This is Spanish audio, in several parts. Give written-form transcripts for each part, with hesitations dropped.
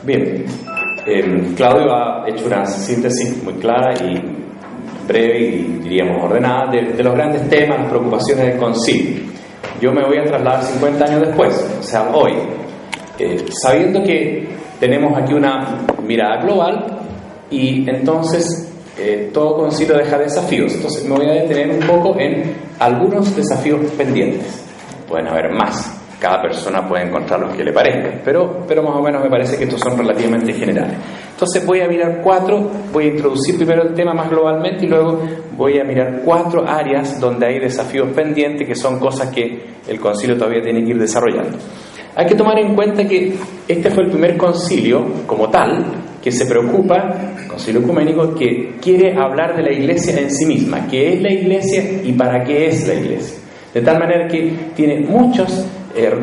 Bien, Claudio ha hecho una síntesis muy clara y breve y diríamos ordenada de los grandes temas, las preocupaciones del concilio. Yo me voy a trasladar 50 años después, o sea, hoy, sabiendo que tenemos aquí una mirada global y entonces todo concilio deja desafíos. Entonces me voy a detener un poco en algunos desafíos pendientes. Pueden haber más. Cada persona puede encontrar los que le parezcan, pero más o menos me parece que estos son relativamente generales. Entonces voy a mirar voy a introducir primero el tema más globalmente y luego voy a mirar 4 áreas donde hay desafíos pendientes, que son cosas que el concilio todavía tiene que ir desarrollando. Hay que tomar en cuenta que este fue el primer concilio como tal que se preocupa, concilio ecuménico, que quiere hablar de la iglesia en sí misma, qué es la iglesia y para qué es la iglesia. De tal manera que tiene muchos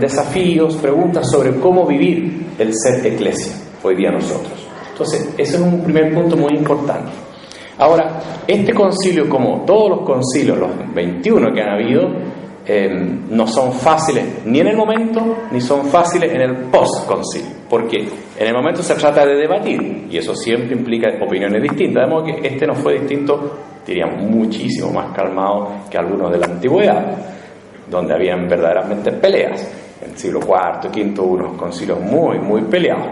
desafíos, preguntas sobre cómo vivir el ser iglesia hoy día nosotros. Entonces, ese es un primer punto muy importante. Ahora, este concilio, como todos los concilios, los 21 que han habido, no son fáciles ni en el momento, ni son fáciles en el post-concilio, porque en el momento se trata de debatir, y eso siempre implica opiniones distintas, de modo que este no fue distinto, diríamos, muchísimo más calmado que algunos de la antigüedad, donde habían verdaderamente peleas, en el siglo IV, V, unos concilios muy, muy peleados.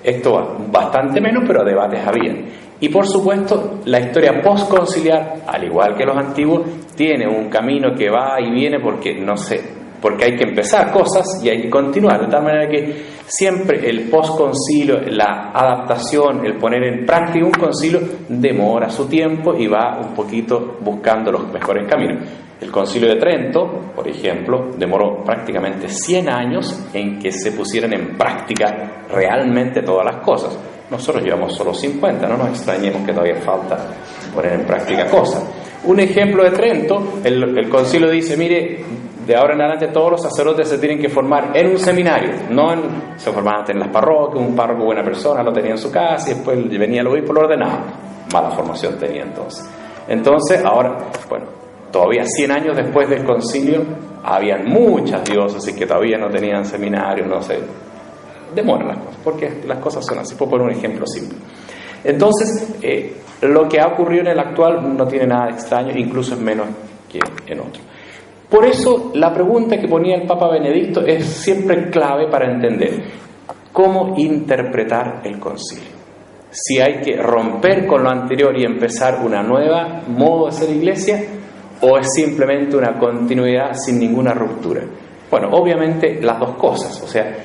Esto bastante menos, pero debates habían. Y por supuesto, la historia postconciliar, al igual que los antiguos, tiene un camino que va y viene porque hay que empezar cosas y hay que continuar, de tal manera que siempre el postconcilio, la adaptación, el poner en práctica un concilio demora su tiempo y va un poquito buscando los mejores caminos. El concilio de Trento, por ejemplo, demoró prácticamente 100 años en que se pusieran en práctica realmente todas las cosas. Nosotros llevamos solo 50, no nos extrañemos que todavía falta poner en práctica cosas. Un ejemplo de Trento, el concilio dice, mire, de ahora en adelante todos los sacerdotes se tienen que formar en un seminario, se formaban antes en las parroquias, un párroco buena persona lo tenía en su casa y después venía el obispo y lo ordenaba. Mala formación tenía entonces. Entonces, ahora, todavía 100 años después del concilio, habían muchas diócesis que todavía no tenían seminario, demoran las cosas, porque las cosas son así. Puedo poner un ejemplo simple. Entonces, lo que ha ocurrido en el actual no tiene nada de extraño, incluso es menos que en otro. Por eso, la pregunta que ponía el Papa Benedicto es siempre clave para entender cómo interpretar el concilio. Si hay que romper con lo anterior y empezar una nueva modo de ser iglesia, o es simplemente una continuidad sin ninguna ruptura. Obviamente las dos cosas, o sea,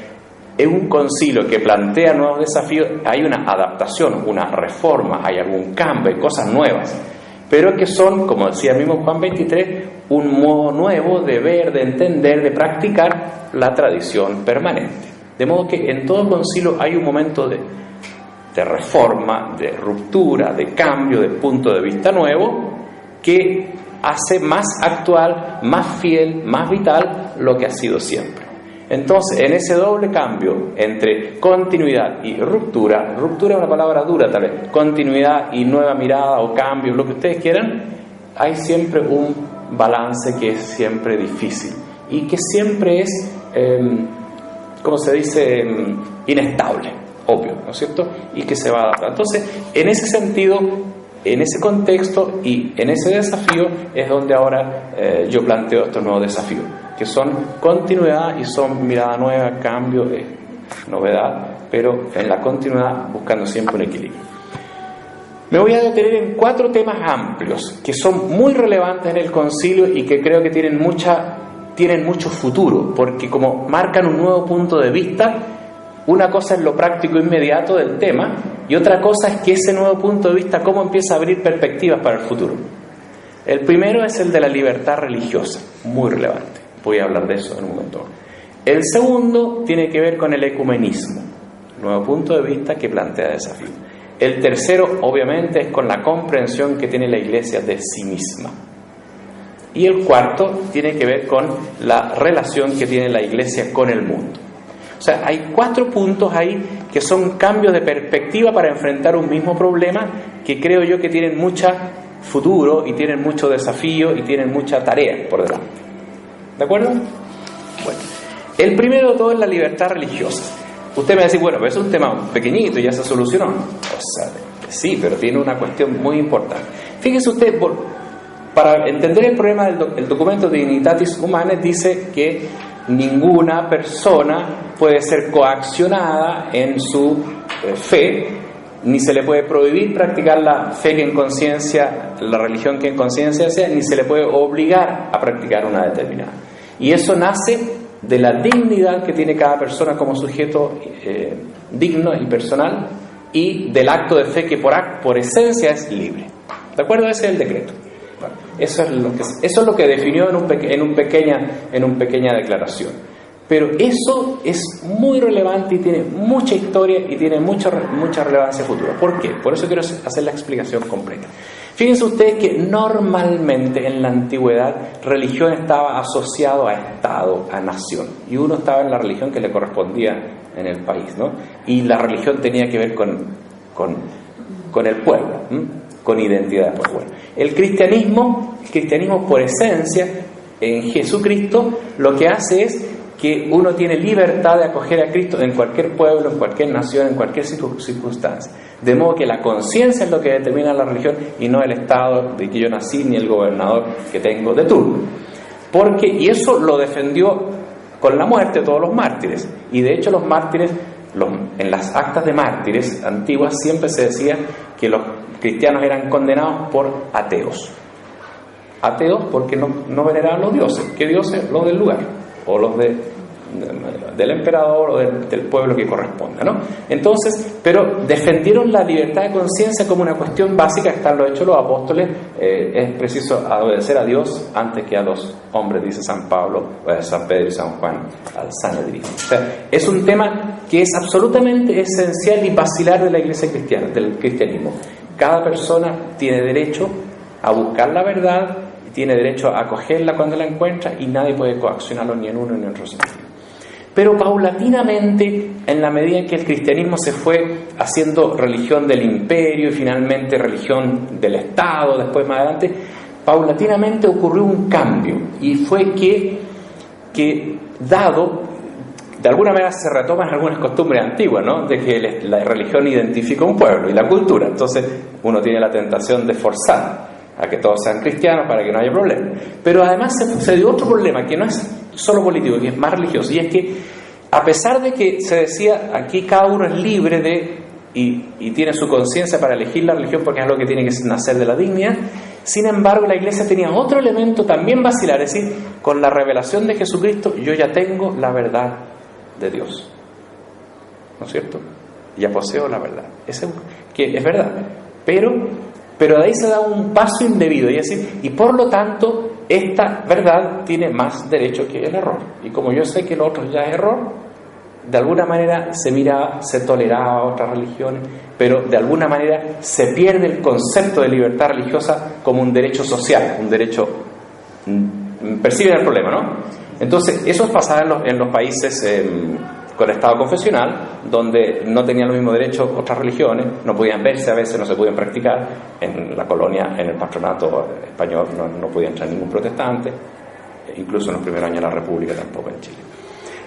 en un concilio que plantea nuevos desafíos, hay una adaptación, una reforma, hay algún cambio, hay cosas nuevas, pero que son, como decía el mismo Juan 23, un modo nuevo de ver, de entender, de practicar la tradición permanente. De modo que en todo concilio hay un momento de reforma, de ruptura, de cambio, de punto de vista nuevo, que hace más actual, más fiel, más vital lo que ha sido siempre. Entonces, en ese doble cambio entre continuidad y ruptura es una palabra dura tal vez, continuidad y nueva mirada o cambio, lo que ustedes quieran, hay siempre un balance que es siempre difícil y que siempre es, ¿cómo se dice?, inestable, obvio, ¿no es cierto? Y que se va a adaptar. Entonces, en ese sentido, en ese contexto y en ese desafío es donde ahora yo planteo estos nuevos desafíos, que son continuidad y son mirada nueva, cambio, novedad, pero en la continuidad buscando siempre un equilibrio. Me voy a detener en 4 temas amplios que son muy relevantes en el concilio y que creo que tienen mucho futuro, porque como marcan un nuevo punto de vista. Una cosa es lo práctico inmediato del tema y otra cosa es que ese nuevo punto de vista cómo empieza a abrir perspectivas para el futuro. El primero es el de la libertad religiosa, muy relevante. Voy a hablar de eso en un momento. El segundo tiene que ver con el ecumenismo, nuevo punto de vista que plantea desafíos. El tercero, obviamente, es con la comprensión que tiene la Iglesia de sí misma. Y el cuarto tiene que ver con la relación que tiene la Iglesia con el mundo. O sea, hay 4 puntos ahí que son cambios de perspectiva para enfrentar un mismo problema que creo yo que tienen mucho futuro y tienen mucho desafío y tienen mucha tarea por delante. ¿De acuerdo? Bueno, el primero de todo es la libertad religiosa. Usted me va a decir, bueno, pero es un tema pequeñito y ya se solucionó. O sea, sí, pero tiene una cuestión muy importante. Fíjese usted, para entender el problema del documento de Dignitatis Humanae, dice que ninguna persona puede ser coaccionada en su fe, ni se le puede prohibir practicar la fe que en conciencia, la religión que en conciencia sea, ni se le puede obligar a practicar una determinada. Y eso nace de la dignidad que tiene cada persona como sujeto digno y personal, y del acto de fe que por esencia es libre. ¿De acuerdo? Ese es el decreto. Bueno, eso es lo que definió en una pequeña declaración. Pero eso es muy relevante y tiene mucha historia y tiene mucha relevancia futura. ¿Por qué? Por eso quiero hacer la explicación completa. Fíjense ustedes que normalmente en la antigüedad religión estaba asociado a Estado, a nación, y uno estaba en la religión que le correspondía en el país, ¿no? Y la religión tenía que ver con el pueblo, con identidad del pueblo. El cristianismo por esencia, en Jesucristo, lo que hace es que uno tiene libertad de acoger a Cristo en cualquier pueblo, en cualquier nación, en cualquier circunstancia. De modo que la conciencia es lo que determina la religión y no el estado de que yo nací ni el gobernador que tengo de turno. Y eso lo defendió con la muerte de todos los mártires. Y de hecho los mártires, en las actas de mártires antiguas siempre se decía que los cristianos eran condenados por ateos. Ateos porque no veneraban los dioses. ¿Qué dioses? Los del lugar, o los del emperador o del pueblo que corresponda, ¿no? Entonces, pero defendieron la libertad de conciencia como una cuestión básica. Están los hechos de los apóstoles. Es preciso obedecer a Dios antes que a los hombres, dice San Pablo, o San Pedro y San Juan al Sanedrín. O sea, es un tema que es absolutamente esencial y basilar de la iglesia cristiana, del cristianismo. Cada persona tiene derecho a buscar la verdad, tiene derecho a acogerla cuando la encuentra, y nadie puede coaccionarlo ni en uno ni en otro sentido. Pero paulatinamente, en la medida en que el cristianismo se fue haciendo religión del imperio y finalmente religión del Estado, después más adelante, paulatinamente ocurrió un cambio, y fue que dado, de alguna manera se retoman algunas costumbres antiguas, ¿no? De que la religión identifica un pueblo y la cultura. Entonces uno tiene la tentación de forzar a que todos sean cristianos para que no haya problema. Pero además se dio otro problema que no es solo político, que es más religioso, y es que a pesar de que se decía aquí cada uno es libre y tiene su conciencia para elegir la religión porque es algo que tiene que nacer de la dignidad, sin embargo la iglesia tenía otro elemento también vacilar, es decir, con la revelación de Jesucristo yo ya tengo la verdad de Dios, ¿no es cierto? Ya poseo la verdad, que es verdad, pero de ahí se da un paso indebido, y es decir, y por lo tanto esta verdad tiene más derecho que el error, y como yo sé que el otro ya es error, de alguna manera se toleraba otras religiones, pero de alguna manera se pierde el concepto de libertad religiosa como un derecho social, un derecho, perciben el problema, ¿no? Entonces eso pasaba en los países con estado confesional, donde no tenían los mismos derechos otras religiones, no podían verse, a veces no se podían practicar. En la colonia, en el patronato español no podía entrar ningún protestante, incluso en los primeros años de la República tampoco en Chile,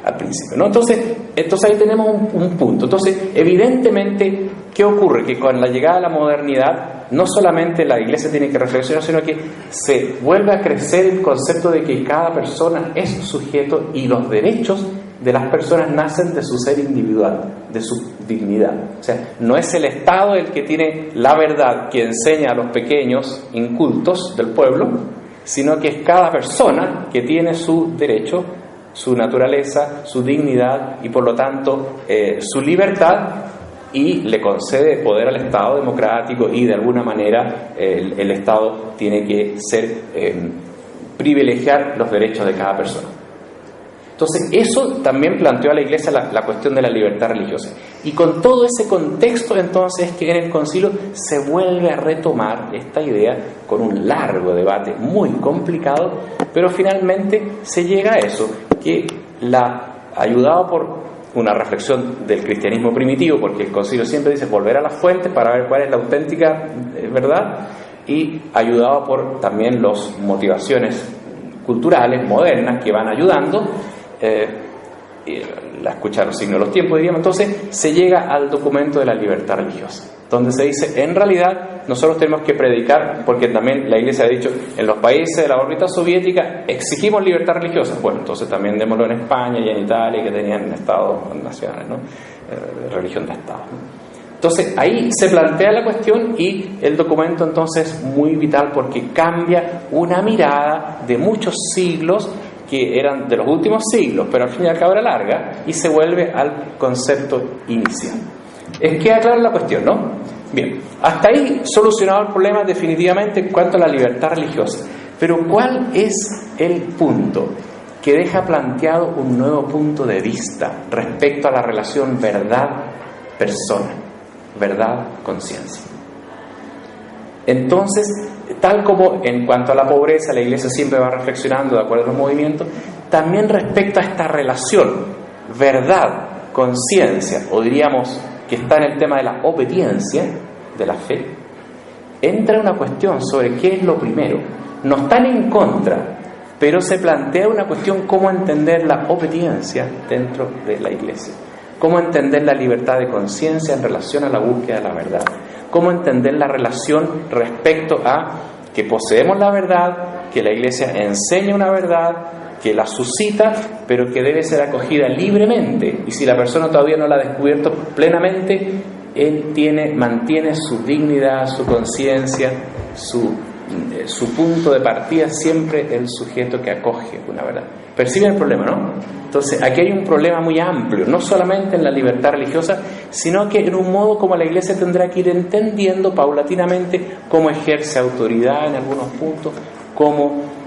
al principio, ¿no? Entonces ahí tenemos un punto. Entonces, evidentemente, ¿qué ocurre? Que con la llegada de la modernidad, no solamente la iglesia tiene que reflexionar, sino que se vuelve a crecer el concepto de que cada persona es sujeto y los derechos de las personas nacen de su ser individual, de su dignidad. O sea, no es el Estado el que tiene la verdad, que enseña a los pequeños incultos del pueblo, sino que es cada persona que tiene su derecho, su naturaleza, su dignidad y por lo tanto su libertad, y le concede poder al Estado democrático, y de alguna manera el Estado tiene que privilegiar los derechos de cada persona. Entonces eso también planteó a la Iglesia la cuestión de la libertad religiosa, y con todo ese contexto entonces que en el concilio se vuelve a retomar esta idea con un largo debate muy complicado, pero finalmente se llega a eso, que ayudado por una reflexión del cristianismo primitivo, porque el concilio siempre dice volver a las fuentes para ver cuál es la auténtica verdad, y ayudado por también las motivaciones culturales modernas que van ayudando, la escucha de los signos de los tiempos, diríamos. Entonces se llega al documento de la libertad religiosa, donde se dice, en realidad nosotros tenemos que predicar, porque también la Iglesia ha dicho, en los países de la órbita soviética exigimos libertad religiosa. Bueno, entonces también démoslo en España y en Italia, que tenían estados nacionales, ¿no? Religión de Estado, ¿no? Entonces ahí se plantea la cuestión, y el documento entonces es muy vital porque cambia una mirada de muchos siglos, que eran de los últimos siglos, pero al fin y al cabo era larga, y se vuelve al concepto inicial. Queda clara la cuestión, ¿no? Bien, hasta ahí solucionado el problema definitivamente en cuanto a la libertad religiosa. Pero ¿cuál es el punto que deja planteado un nuevo punto de vista respecto a la relación verdad-persona, verdad-conciencia? Entonces, tal como en cuanto a la pobreza la Iglesia siempre va reflexionando de acuerdo a los movimientos, también respecto a esta relación verdad-conciencia, o diríamos que está en el tema de la obediencia de la fe, entra una cuestión sobre qué es lo primero. No están en contra, pero se plantea una cuestión: cómo entender la obediencia dentro de la Iglesia, cómo entender la libertad de conciencia en relación a la búsqueda de la verdad, cómo entender la relación respecto a que poseemos la verdad, que la Iglesia enseña una verdad, que la suscita, pero que debe ser acogida libremente, y si la persona todavía no la ha descubierto plenamente, él mantiene su dignidad, su conciencia, su punto de partida, siempre el sujeto que acoge una verdad. ¿Perciben el problema, no? Entonces aquí hay un problema muy amplio, no solamente en la libertad religiosa, sino que en un modo como la Iglesia tendrá que ir entendiendo paulatinamente cómo ejerce autoridad en algunos puntos, cómo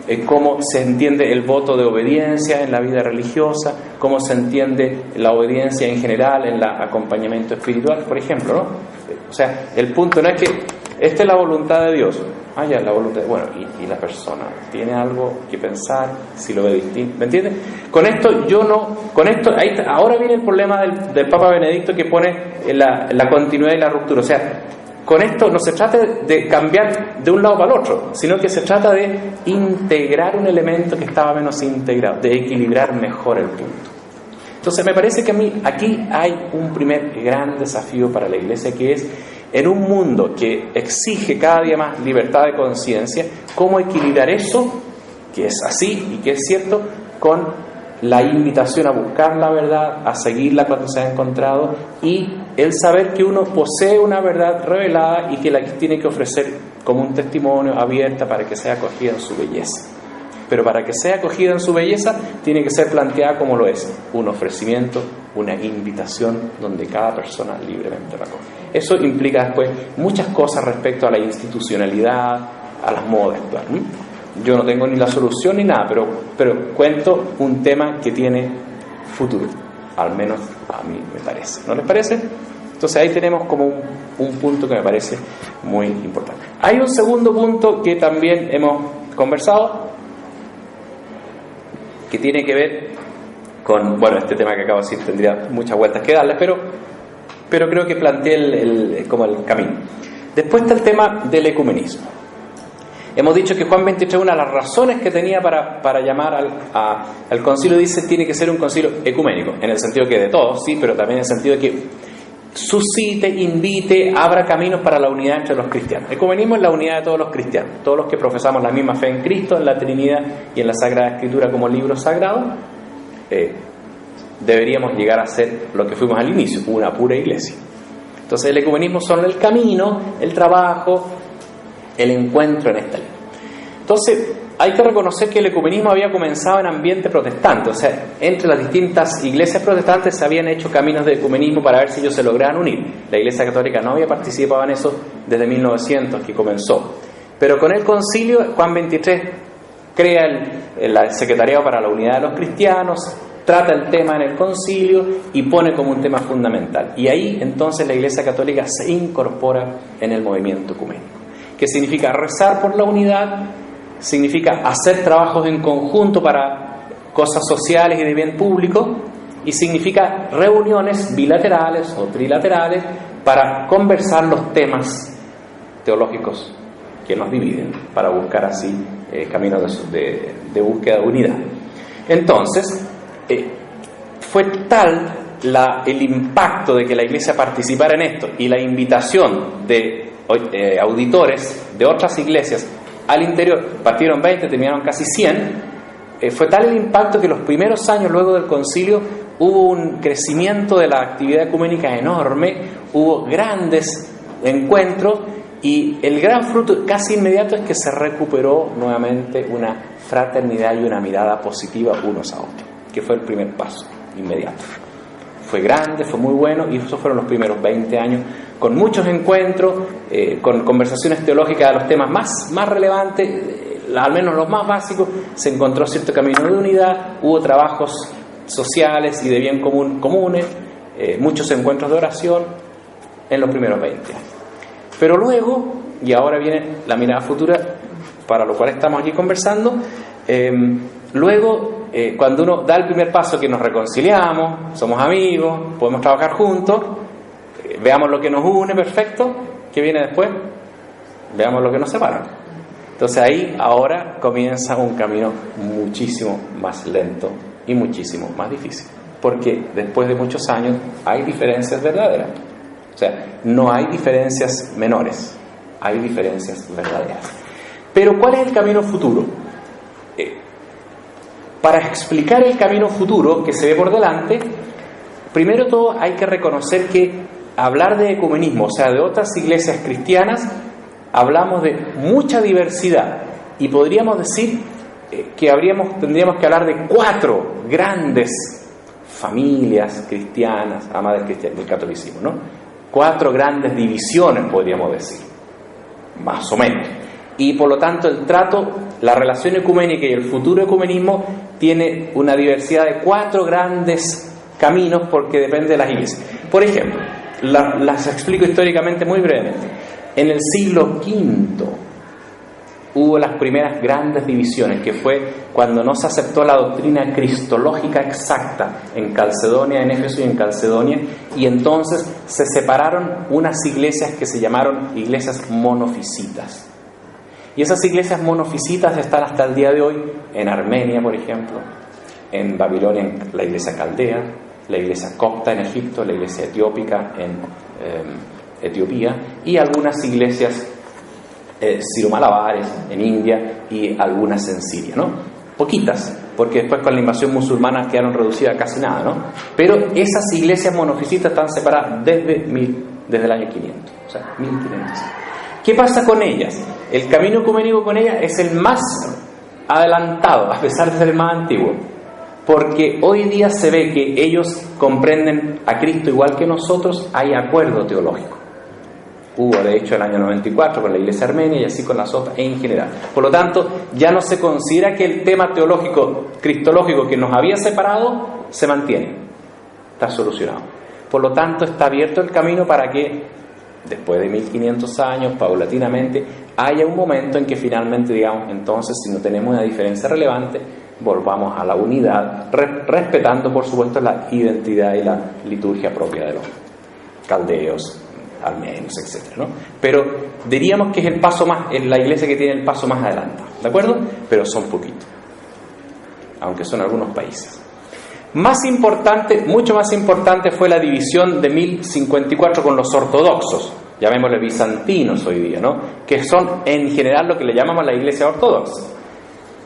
se entiende el voto de obediencia en la vida religiosa, cómo se entiende la obediencia en general en el acompañamiento espiritual, por ejemplo, ¿no? O sea, el punto no es que esta es la voluntad de Dios, ya la voluntad, bueno, y la persona tiene algo que pensar, si lo ve distinto, ¿me entiendes? Con esto ahora viene el problema del Papa Benedicto, que pone la continuidad y la ruptura. O sea, con esto no se trata de cambiar de un lado para el otro, sino que se trata de integrar un elemento que estaba menos integrado, de equilibrar mejor el punto. Entonces me parece que aquí hay un primer gran desafío para la Iglesia, que es, en un mundo que exige cada día más libertad de conciencia, cómo equilibrar eso, que es así y que es cierto, con la invitación a buscar la verdad, a seguirla cuando se ha encontrado, y el saber que uno posee una verdad revelada y que la tiene que ofrecer como un testimonio abierta para que sea acogida en su belleza. Pero para que sea acogida en su belleza, tiene que ser planteada como lo es: un ofrecimiento, una invitación donde cada persona libremente la acoge. Eso implica después muchas cosas respecto a la institucionalidad, a las modas actuales. Yo no tengo ni la solución ni nada, pero cuento un tema que tiene futuro, al menos a mí me parece. ¿No les parece? Entonces ahí tenemos como un punto que me parece muy importante. Hay un segundo punto que también hemos conversado, que tiene que ver con, este tema que acabo de decir tendría muchas vueltas que darles, pero creo que planteé como el camino. Después está el tema del ecumenismo. Hemos dicho que Juan XXIII, una de las razones que tenía para llamar al concilio, dice, tiene que ser un concilio ecuménico, en el sentido que de todos, sí, pero también en el sentido de que suscite, invite, abra caminos para la unidad entre los cristianos. Ecumenismo es la unidad de todos los cristianos, todos los que profesamos la misma fe en Cristo, en la Trinidad y en la Sagrada Escritura como libros sagrados. Deberíamos llegar a ser lo que fuimos al inicio, una pura iglesia. Entonces el ecumenismo son el camino, el trabajo, el encuentro en esta línea. Entonces hay que reconocer que el ecumenismo había comenzado en ambiente protestante, o sea, entre las distintas iglesias protestantes se habían hecho caminos de ecumenismo para ver si ellos se lograban unir. La Iglesia Católica no había participado en eso desde 1900, que comenzó. Pero con el concilio, Juan XXIII crea el Secretariado para la Unidad de los Cristianos, trata el tema en el concilio y pone como un tema fundamental. Y ahí entonces la Iglesia Católica se incorpora en el movimiento ecuménico, que significa rezar por la unidad, significa hacer trabajos en conjunto para cosas sociales y de bien público, y significa reuniones bilaterales o trilaterales para conversar los temas teológicos que nos dividen, para buscar así caminos de búsqueda de unidad. Entonces, fue tal el impacto de que la Iglesia participara en esto y la invitación de auditores de otras iglesias al interior, partieron 20, terminaron casi 100, fue tal el impacto que los primeros años luego del concilio hubo un crecimiento de la actividad ecuménica enorme, hubo grandes encuentros y el gran fruto casi inmediato es que se recuperó nuevamente una fraternidad y una mirada positiva unos a otros, que fue el primer paso inmediato. Fue grande, fue muy bueno y esos fueron los primeros 20 años con muchos encuentros, con conversaciones teológicas de los temas más relevantes, al menos los más básicos. Se encontró cierto camino de unidad, hubo trabajos sociales y de bien común comunes, muchos encuentros de oración en los primeros 20 años. Pero luego, y ahora viene la mirada futura, para lo cual estamos aquí conversando, luego cuando uno da el primer paso que nos reconciliamos, somos amigos, podemos trabajar juntos, veamos lo que nos une, perfecto, ¿qué viene después? Veamos lo que nos separa. Entonces ahí ahora comienza un camino muchísimo más lento y muchísimo más difícil, porque después de muchos años hay diferencias verdaderas. O sea, no hay diferencias menores, hay diferencias verdaderas. Pero ¿cuál es el camino futuro? Para explicar el camino futuro que se ve por delante, primero todo hay que reconocer que hablar de ecumenismo, o sea, de otras iglesias cristianas, hablamos de mucha diversidad y podríamos decir que tendríamos que hablar de 4 grandes familias cristianas, amadas del catolicismo, ¿no? 4 grandes divisiones, podríamos decir, más o menos. Y por lo tanto el trato, la relación ecuménica y el futuro ecumenismo tiene una diversidad de 4 grandes caminos porque depende de las iglesias. Por ejemplo, las explico históricamente muy brevemente. En el siglo V hubo las primeras grandes divisiones, que fue cuando no se aceptó la doctrina cristológica exacta en Calcedonia, en Éfeso y en Calcedonia, y entonces se separaron unas iglesias que se llamaron iglesias monofisitas. Y esas iglesias monofisitas están hasta el día de hoy en Armenia, por ejemplo, en Babilonia, en la iglesia caldea, la iglesia copta en Egipto, la iglesia etiópica en Etiopía, y algunas iglesias siro-malabares en India y algunas en Siria, ¿no? Poquitas, porque después con la invasión musulmana quedaron reducidas a casi nada, ¿no? Pero esas iglesias monofisitas están separadas desde el año 500, o sea, 1500. ¿Qué pasa con ellas? El camino ecuménico con ellas es el más adelantado, a pesar de ser el más antiguo, porque hoy día se ve que ellos comprenden a Cristo igual que nosotros, hay acuerdo teológico. Hubo, de hecho, el año 94 con la iglesia armenia y así con las otras en general. Por lo tanto, ya no se considera que el tema teológico, cristológico que nos había separado, se mantiene. Está solucionado. Por lo tanto, está abierto el camino para que, después de 1500 años, paulatinamente, haya un momento en que finalmente digamos, entonces, si no tenemos una diferencia relevante, volvamos a la unidad, respetando, por supuesto, la identidad y la liturgia propia de los caldeos, armenios, etc., ¿no? Pero diríamos que es el paso más, es la iglesia que tiene el paso más adelantado, ¿de acuerdo? Pero son poquitos, aunque son algunos países. Más importante, mucho más importante fue la división de 1054 con los ortodoxos, llamémosle bizantinos hoy día, ¿no? Que son en general lo que le llamamos la iglesia ortodoxa.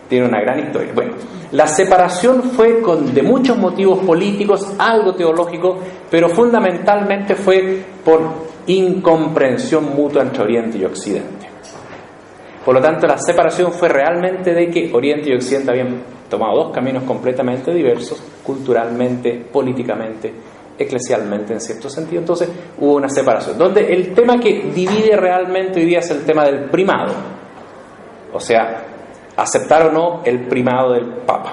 Tiene una gran historia. Bueno, la separación fue de muchos motivos políticos, algo teológico, pero fundamentalmente fue por incomprensión mutua entre Oriente y Occidente. Por lo tanto, la separación fue realmente de que Oriente y Occidente habían tomado 2 caminos completamente diversos, culturalmente, políticamente, eclesialmente en cierto sentido. Entonces hubo una separación, donde el tema que divide realmente hoy día es el tema del primado, o sea, aceptar o no el primado del Papa.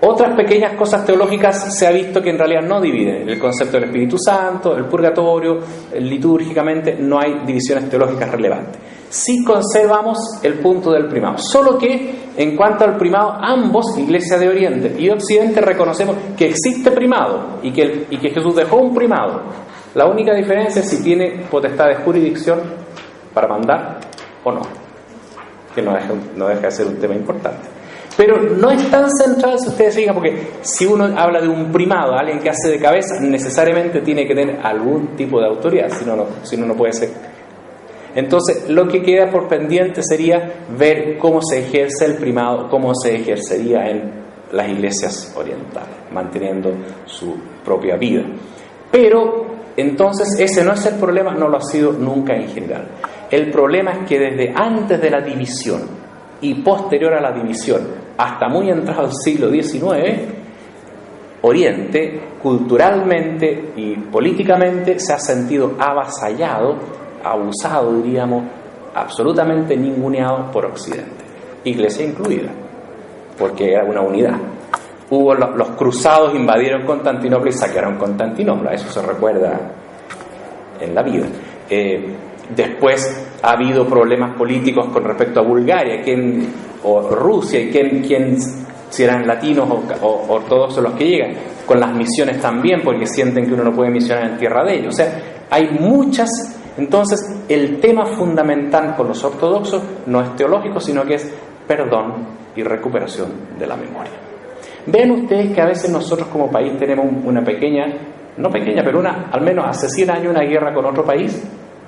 Otras pequeñas cosas teológicas se ha visto que en realidad no dividen. El concepto del Espíritu Santo, el purgatorio, litúrgicamente no hay divisiones teológicas relevantes. Sí conservamos el punto del primado, solo que en cuanto al primado, ambos, Iglesia de Oriente y Occidente, reconocemos que existe primado y que Jesús dejó un primado. La única diferencia es si tiene potestad de jurisdicción para mandar o no, que no deja de ser un tema importante. Pero no es tan central, si ustedes fijan, porque si uno habla de un primado, alguien que hace de cabeza, necesariamente tiene que tener algún tipo de autoridad, si no puede ser. Entonces, lo que queda por pendiente sería ver cómo se ejerce el primado, cómo se ejercería en las iglesias orientales, manteniendo su propia vida. Pero, entonces, ese no es el problema, no lo ha sido nunca en general. El problema es que desde antes de la división y posterior a la división, hasta muy entrado el siglo XIX, Oriente, culturalmente y políticamente, se ha sentido avasallado, abusado, diríamos, absolutamente ninguneado por Occidente, Iglesia incluida, porque era una unidad. Hubo los cruzados, invadieron Constantinopla y saquearon Constantinopla, eso se recuerda en la vida. Después ha habido problemas políticos con respecto a Bulgaria o Rusia, y si eran latinos o ortodoxos los que llegan, con las misiones también, porque sienten que uno no puede misionar en tierra de ellos. O sea, hay muchas. Entonces, el tema fundamental con los ortodoxos no es teológico, sino que es perdón y recuperación de la memoria. Ven ustedes que a veces nosotros como país tenemos una pequeña, no pequeña, pero al menos hace 100 años una guerra con otro país,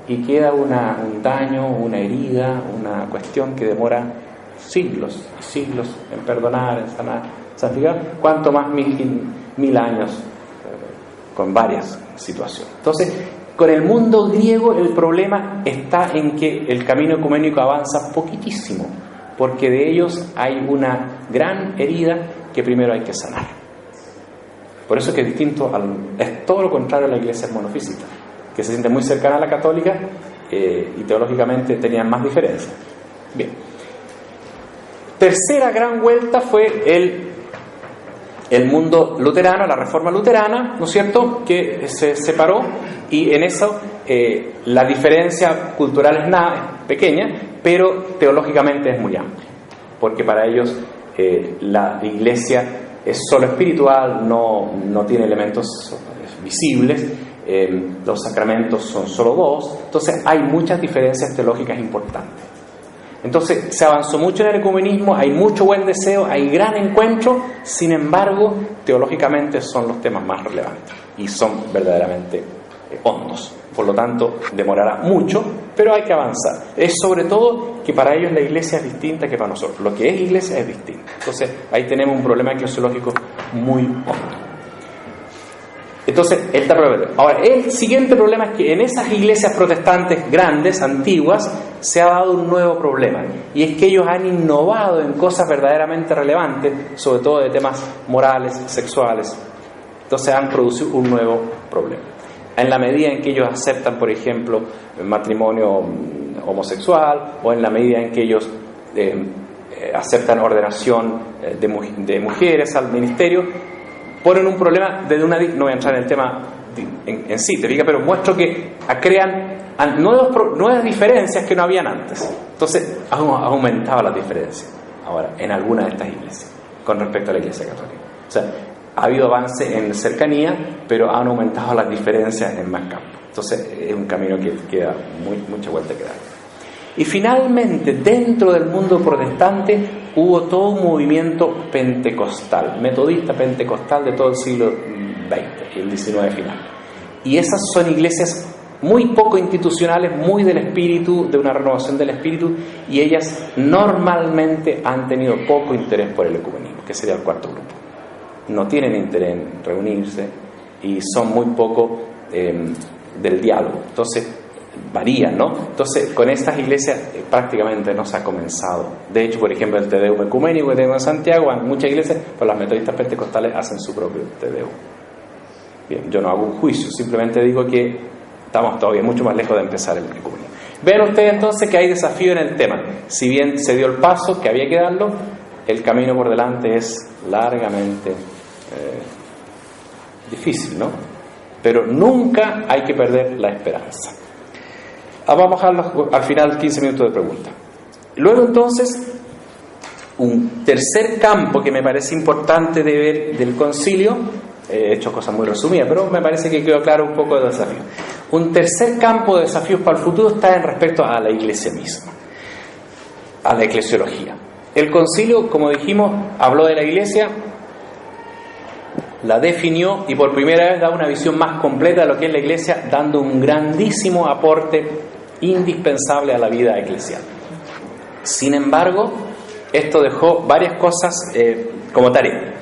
y queda un daño, una herida, una cuestión que demora siglos y siglos en perdonar, en sanar, santificar, cuanto más mil años con varias situaciones. Entonces, con el mundo griego el problema está en que el camino ecuménico avanza poquitísimo, porque de ellos hay una gran herida que primero hay que sanar. Por eso es que es todo lo contrario a la iglesia monofísica, que se siente muy cercana a la católica y teológicamente tenían más diferencias. Bien. Tercera gran vuelta fue el mundo luterano, la reforma luterana, ¿no es cierto?, que se separó, y en eso la diferencia cultural es pequeña, pero teológicamente es muy amplia, porque para ellos la iglesia es solo espiritual, no tiene elementos visibles, los sacramentos son solo 2, entonces hay muchas diferencias teológicas importantes. Entonces se avanzó mucho en el ecumenismo, hay mucho buen deseo, hay gran encuentro, sin embargo, teológicamente son los temas más relevantes y son verdaderamente hondos. Por lo tanto, demorará mucho, pero hay que avanzar. Es sobre todo que para ellos la iglesia es distinta que para nosotros. Lo que es iglesia es distinto. Entonces, ahí tenemos un problema eclesiológico muy hondo. Entonces, ahora, el siguiente problema es que en esas iglesias protestantes grandes, antiguas, se ha dado un nuevo problema, y es que ellos han innovado en cosas verdaderamente relevantes, sobre todo de temas morales, sexuales. Entonces han producido un nuevo problema. En la medida en que ellos aceptan, por ejemplo, el matrimonio homosexual, o en la medida en que ellos aceptan ordenación de mujeres al ministerio, ponen un problema no voy a entrar en el tema en sí, te diga, pero muestro que crean nuevas diferencias que no habían antes. Entonces ha aumentado las diferencias ahora en algunas de estas iglesias con respecto a la iglesia católica. O sea, ha habido avance en cercanía, pero han aumentado las diferencias en más campos. Entonces es un camino que queda mucha vuelta que dar. Y finalmente, dentro del mundo protestante hubo todo un movimiento pentecostal, metodista pentecostal de todo el siglo XX y el XIX final. Y esas son iglesias muy poco institucionales, muy del espíritu, de una renovación del espíritu, y ellas normalmente han tenido poco interés por el ecumenismo, que sería el cuarto grupo. No tienen interés en reunirse y son muy poco del diálogo. Entonces varían, ¿no? Entonces con estas iglesias prácticamente no se ha comenzado. De hecho, por ejemplo, el Te Deum ecuménico que tenemos en Santiago, en muchas iglesias, pues las metodistas pentecostales hacen su propio Te Deum. Bien, yo no hago un juicio, simplemente digo que estamos todavía mucho más lejos de empezar el ecumenismo. Vean ustedes entonces que hay desafío en el tema. Si bien se dio el paso, que había que darlo, el camino por delante es largamente difícil, ¿no? Pero nunca hay que perder la esperanza. Vamos a al final 15 minutos de pregunta. Luego entonces, un tercer campo que me parece importante de ver del concilio, he hecho cosas muy resumidas, pero me parece que quedó claro un poco de desafío. Un tercer campo de desafíos para el futuro está en respecto a la iglesia misma, a la eclesiología. El concilio, como dijimos, habló de la Iglesia, la definió y por primera vez da una visión más completa de lo que es la Iglesia, dando un grandísimo aporte indispensable a la vida eclesial. Sin embargo, esto dejó varias cosas como tarea.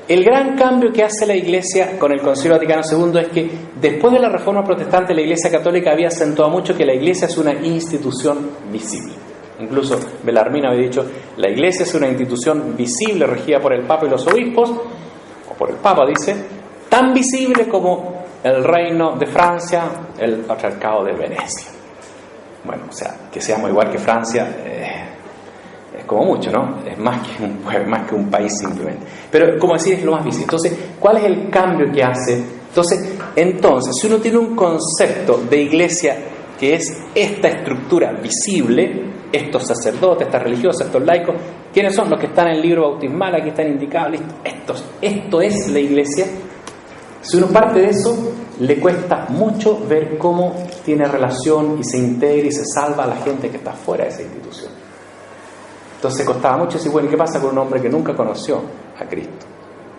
El gran cambio que hace la Iglesia con el Concilio Vaticano II es que después de la Reforma Protestante, la Iglesia Católica había acentuado mucho que la Iglesia es una institución visible. Incluso Bellarmine había dicho, la Iglesia es una institución visible regida por el Papa y los obispos, o por el Papa dice, tan visible como el reino de Francia, el patriarcado de Venecia. Bueno, o sea, que seamos igual que Francia es como mucho, ¿no? Es más que un país simplemente. Pero como decía, es lo más visible. Entonces, ¿cuál es el cambio que hace? Entonces, si uno tiene un concepto de iglesia que es esta estructura visible, estos sacerdotes, estas religiosas, estos laicos, ¿quiénes son? Los que están en el libro bautismal, aquí están indicados, esto es la iglesia. Si uno parte de eso, le cuesta mucho ver cómo tiene relación y se integra y se salva a la gente que está fuera de esa institución. Entonces costaba mucho decir, bueno, ¿y qué pasa con un hombre que nunca conoció a Cristo?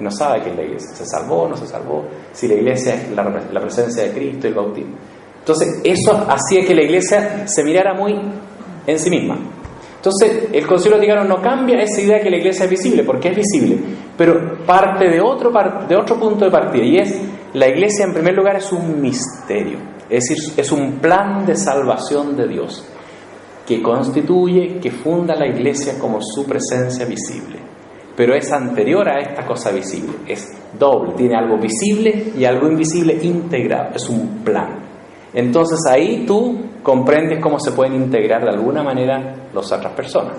No sabe qué es la iglesia, ¿se salvó o no se salvó? Si la iglesia es la presencia de Cristo y el bautismo. Entonces eso hacía que la iglesia se mirara muy en sí misma. Entonces el Concilio Vaticano no cambia esa idea que la iglesia es visible, porque es visible, pero parte de otro punto de partida, y es, la iglesia en primer lugar es un misterio, es decir, es un plan de salvación de Dios, que constituye, que funda la iglesia como su presencia visible, pero es anterior a esta cosa visible, es doble, tiene algo visible y algo invisible integrado, es un plan. Entonces ahí tú comprendes cómo se pueden integrar de alguna manera las otras personas,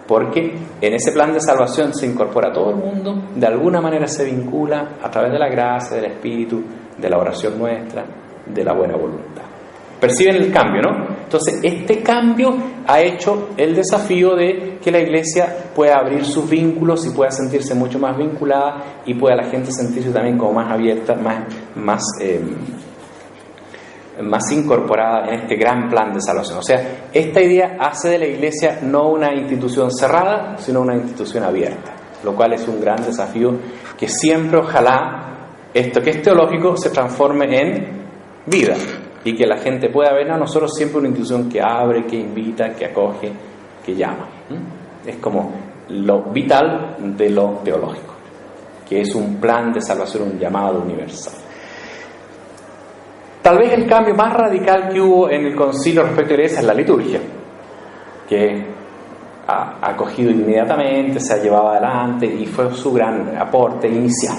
porque en ese plan de salvación se incorpora todo el mundo, de alguna manera se vincula a través de la gracia, del Espíritu, de la oración nuestra, de la buena voluntad. Perciben el cambio, ¿no? Entonces este cambio ha hecho el desafío de que la iglesia pueda abrir sus vínculos y pueda sentirse mucho más vinculada y pueda la gente sentirse también como más abierta, más incorporada en este gran plan de salvación. O sea, esta idea hace de la iglesia no una institución cerrada, sino una institución abierta, lo cual es un gran desafío que siempre, ojalá, esto que es teológico se transforme en vida y que la gente pueda ver a nosotros siempre una institución que abre, que invita, que acoge, que llama. Es como lo vital de lo teológico, que es un plan de salvación, un llamado universal. Tal vez el cambio más radical que hubo en el concilio respecto a la iglesia es la liturgia, que ha acogido inmediatamente, se ha llevado adelante y fue su gran aporte inicial.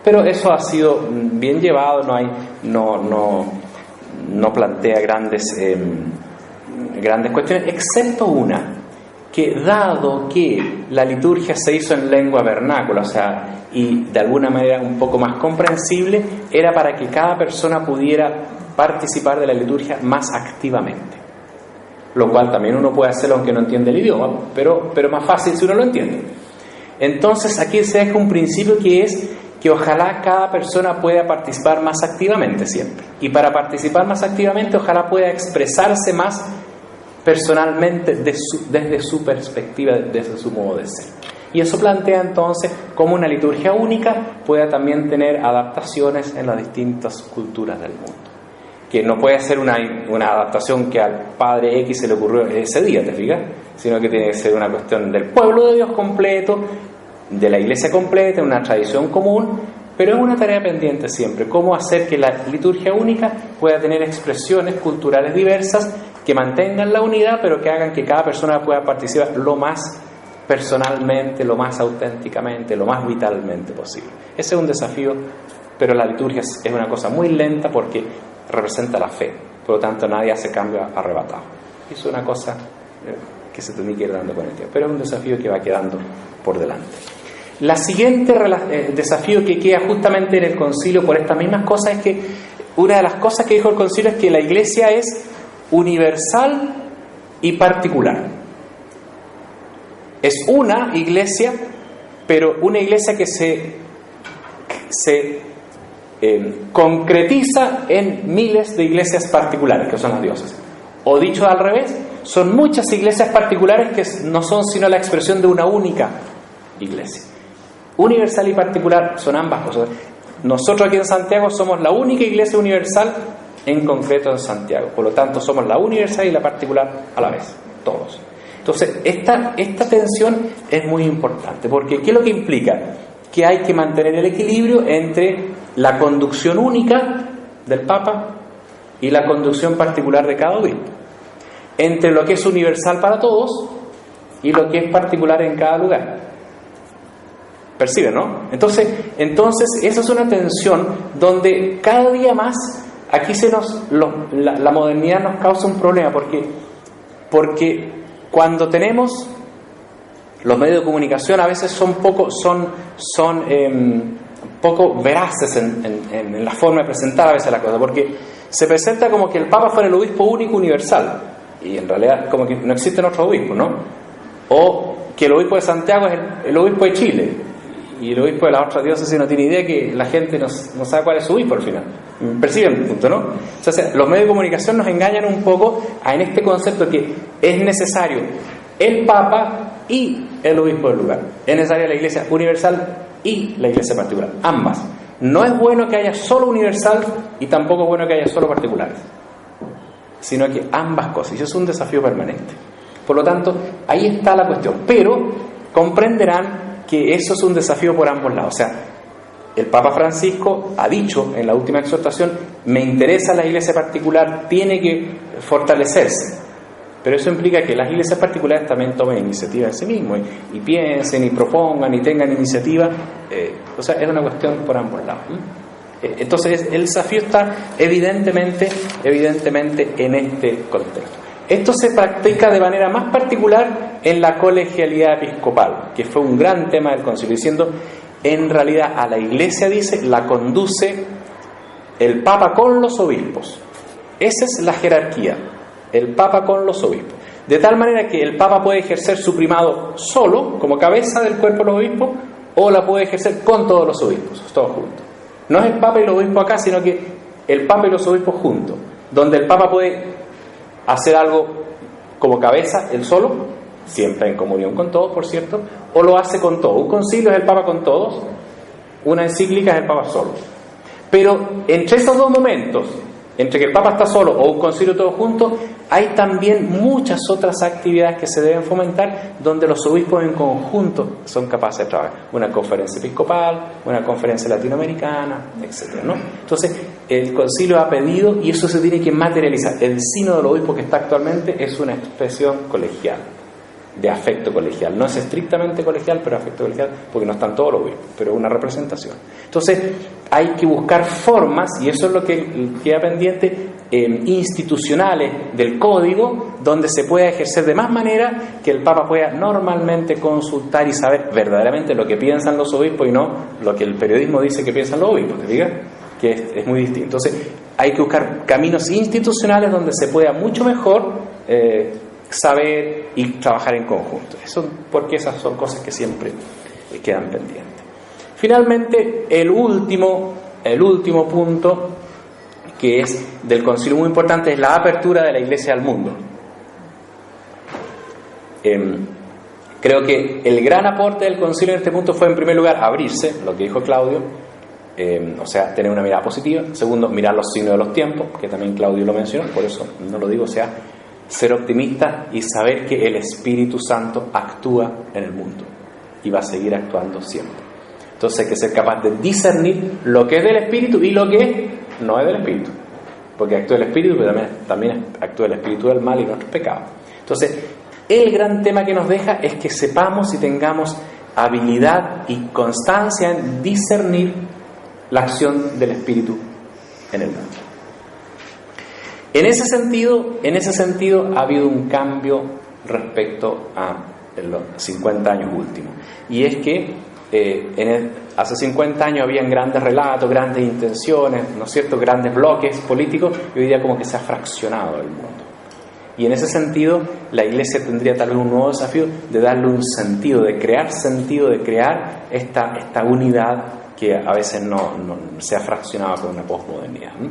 Pero eso ha sido bien llevado, no plantea grandes cuestiones, excepto una, que dado que la liturgia se hizo en lengua vernácula, o sea, y de alguna manera un poco más comprensible, era para que cada persona pudiera participar de la liturgia más activamente, lo cual también uno puede hacerlo aunque no entiende el idioma, pero más fácil si uno lo entiende. Entonces aquí se deja un principio que es que ojalá cada persona pueda participar más activamente siempre, y para participar más activamente ojalá pueda expresarse más personalmente desde su perspectiva, desde su modo de ser. Y eso plantea entonces cómo una liturgia única pueda también tener adaptaciones en las distintas culturas del mundo, que no puede ser una adaptación que al padre X se le ocurrió ese día, ¿te fijas? Sino que tiene que ser una cuestión del pueblo de Dios completo, de la iglesia completa, una tradición común, pero es una tarea pendiente siempre, cómo hacer que la liturgia única pueda tener expresiones culturales diversas que mantengan la unidad, pero que hagan que cada persona pueda participar lo más personalmente, lo más auténticamente, lo más vitalmente posible. Ese es un desafío, pero la liturgia es una cosa muy lenta porque representa la fe, por lo tanto nadie hace cambio arrebatado. Es una cosa que se tiene que ir dando con el tiempo, pero es un desafío que va quedando por delante. La siguiente desafío que queda justamente en el concilio por estas mismas cosas es que una de las cosas que dijo el concilio es que la iglesia es universal y particular. Es una iglesia, pero una iglesia que se concretiza en miles de iglesias particulares, que son las diócesis. O dicho al revés, son muchas iglesias particulares que no son sino la expresión de una única iglesia. Universal y particular son ambas cosas. Nosotros aquí en Santiago somos la única iglesia universal en concreto en Santiago. Por lo tanto, somos la universal y la particular a la vez, todos. Entonces, esta tensión es muy importante, porque ¿qué es lo que implica? Que hay que mantener el equilibrio entre la conducción única del Papa y la conducción particular de cada obispo, entre lo que es universal para todos y lo que es particular en cada lugar. ¿Perciben, no? Entonces esa es una tensión donde cada día más aquí la modernidad nos causa un problema, porque cuando tenemos los medios de comunicación a veces son poco veraces en la forma de presentar a veces la cosa, porque se presenta como que el Papa fuera el obispo único universal, y en realidad como que no existen otros obispos, ¿no? O que el obispo de Santiago es el obispo de Chile, y el obispo de la otra diócesis no tiene idea, que la gente no sabe cuál es su obispo al final. ¿Perciben el punto, no? Entonces, los medios de comunicación nos engañan un poco en este concepto que es necesario el Papa y el obispo del lugar. Es necesaria la iglesia universal y la iglesia particular, ambas. No es bueno que haya solo universal y tampoco es bueno que haya solo particulares, sino que ambas cosas, y eso es un desafío permanente. Por lo tanto, ahí está la cuestión, pero comprenderán que eso es un desafío por ambos lados. O sea, el Papa Francisco ha dicho en la última exhortación: me interesa la iglesia particular, tiene que fortalecerse. Pero eso implica que las iglesias particulares también tomen iniciativa en sí mismos y piensen y propongan y tengan iniciativa. O sea, es una cuestión por ambos lados. Entonces el desafío está evidentemente en este contexto. Esto se practica de manera más particular en la colegialidad episcopal, que fue un gran tema del concilio, diciendo, en realidad a la iglesia, dice, la conduce el Papa con los obispos. Esa es la jerarquía, el Papa con los obispos. De tal manera que el Papa puede ejercer su primado solo, como cabeza del cuerpo de los obispos, o la puede ejercer con todos los obispos, todos juntos. No es el Papa y los obispos acá, sino que el Papa y los obispos juntos, donde el Papa puede hacer algo como cabeza, él solo, siempre en comunión con todos, por cierto, o lo hace con todos. Un concilio es el Papa con todos, una encíclica es el Papa solo. Pero entre esos dos momentos, entre que el Papa está solo o un concilio todos juntos, hay también muchas otras actividades que se deben fomentar, donde los obispos en conjunto son capaces de trabajar. Una conferencia episcopal, una conferencia latinoamericana, etc., ¿no? Entonces, el concilio ha pedido, y eso se tiene que materializar. El sínodo del obispo que está actualmente es una expresión colegial, de afecto colegial. No es estrictamente colegial, pero afecto colegial, porque no están todos los obispos, pero una representación. Entonces, hay que buscar formas, y eso es lo que queda pendiente, institucionales del código, donde se pueda ejercer de más manera que el Papa pueda normalmente consultar y saber verdaderamente lo que piensan los obispos y no lo que el periodismo dice que piensan los obispos, ¿te fijas? Que es muy distinto. Entonces, hay que buscar caminos institucionales donde se pueda mucho mejor saber y trabajar en conjunto. Eso, porque esas son cosas que siempre quedan pendientes. Finalmente, el último punto, que es del concilio muy importante, es la apertura de la iglesia al mundo. Creo que el gran aporte del concilio en este punto fue, en primer lugar, abrirse, lo que dijo Claudio, o sea, tener una mirada positiva. Segundo, mirar los signos de los tiempos, que también Claudio lo mencionó, por eso no lo digo, o sea, ser optimista y saber que el Espíritu Santo actúa en el mundo y va a seguir actuando siempre. Entonces hay que ser capaz de discernir lo que es del Espíritu y lo que no es del Espíritu, porque actúa el Espíritu, pero también actúa el Espíritu del mal y nuestros pecados. Entonces, el gran tema que nos deja es que sepamos y tengamos habilidad y constancia en discernir la acción del Espíritu en el mundo. En ese sentido ha habido un cambio respecto a los 50 años últimos, y es que hace 50 años habían grandes relatos, grandes intenciones, ¿no es cierto?, grandes bloques políticos, y hoy día como que se ha fraccionado el mundo. Y en ese sentido la Iglesia tendría tal vez un nuevo desafío de darle un sentido, de crear esta unidad que a veces no se ha fraccionado con una posmodernidad, ¿no?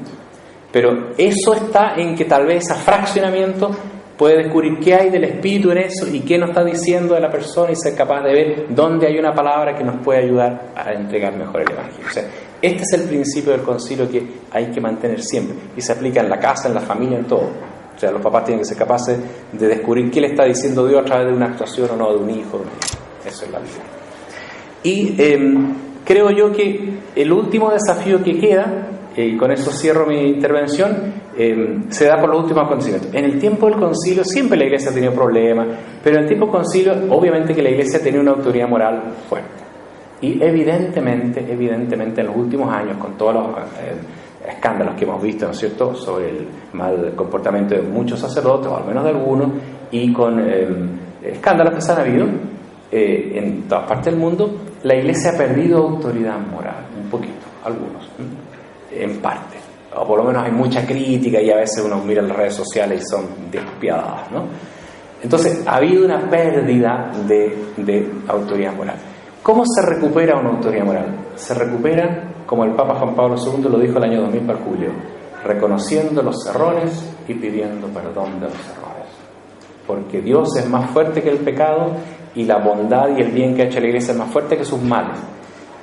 Pero eso está en que tal vez ese fraccionamiento puede descubrir qué hay del Espíritu en eso y qué nos está diciendo de la persona y ser capaz de ver dónde hay una palabra que nos puede ayudar a entregar mejor el Evangelio. O sea, este es el principio del concilio que hay que mantener siempre y se aplica en la casa, en la familia, en todo. O sea, los papás tienen que ser capaces de descubrir qué le está diciendo Dios a través de una actuación o no, de un hijo. Eso es la vida. Y creo yo que el último desafío que queda, y con eso cierro mi intervención, se da por los últimos acontecimientos. En el tiempo del concilio siempre la Iglesia ha tenido problemas, pero en el tiempo del concilio obviamente que la Iglesia tenía una autoridad moral fuerte. Y evidentemente en los últimos años, con todos los escándalos que hemos visto, ¿no es cierto?, sobre el mal comportamiento de muchos sacerdotes, o al menos de algunos, y con escándalos que se han habido en todas partes del mundo, la Iglesia ha perdido autoridad moral, un poquito, algunos, en parte. O por lo menos hay mucha crítica y a veces uno mira las redes sociales y son despiadadas, ¿no? Entonces ha habido una pérdida de autoridad moral. ¿Cómo se recupera una autoridad moral? Se recupera, como el Papa Juan Pablo II lo dijo el año 2000 para julio, reconociendo los errores y pidiendo perdón de los errores. Porque Dios es más fuerte que el pecado y la bondad y el bien que ha hecho la Iglesia es más fuerte que sus males.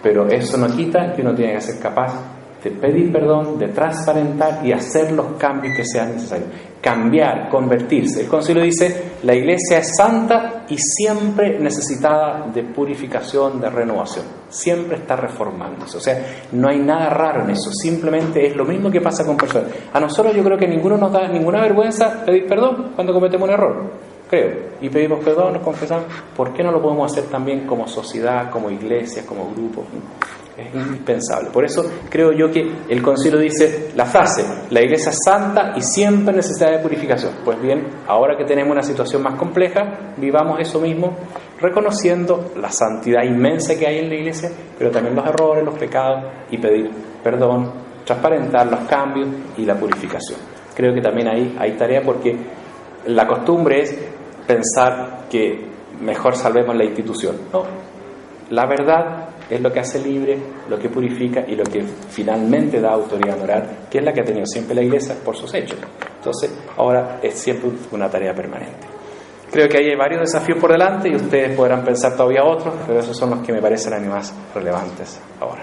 Pero eso no quita que uno tiene que ser capaz de pedir perdón, de transparentar y hacer los cambios que sean necesarios. Cambiar, convertirse. El concilio dice, la Iglesia es santa y siempre necesitada de purificación, de renovación. Siempre está reformándose. O sea, no hay nada raro en eso. Simplemente es lo mismo que pasa con personas. A nosotros yo creo que ninguno nos da ninguna vergüenza pedir perdón cuando cometemos un error. Creo. Y pedimos perdón, nos confesamos. ¿Por qué no lo podemos hacer también como sociedad, como iglesia, como grupo? Es indispensable. Por eso creo yo que el concilio dice la frase, la Iglesia es santa y siempre necesita de purificación. Pues bien, ahora que tenemos una situación más compleja, vivamos eso mismo, reconociendo la santidad inmensa que hay en la Iglesia, pero también los errores, los pecados, y pedir perdón, transparentar los cambios y la purificación. Creo que también ahí hay tarea, porque la costumbre es pensar que mejor salvemos la institución. No, la verdad es lo que hace libre, lo que purifica y lo que finalmente da autoridad moral, que es la que ha tenido siempre la Iglesia por sus hechos. Entonces, ahora es siempre una tarea permanente. Creo que hay varios desafíos por delante y ustedes podrán pensar todavía otros, pero esos son los que me parecen a mí más relevantes ahora.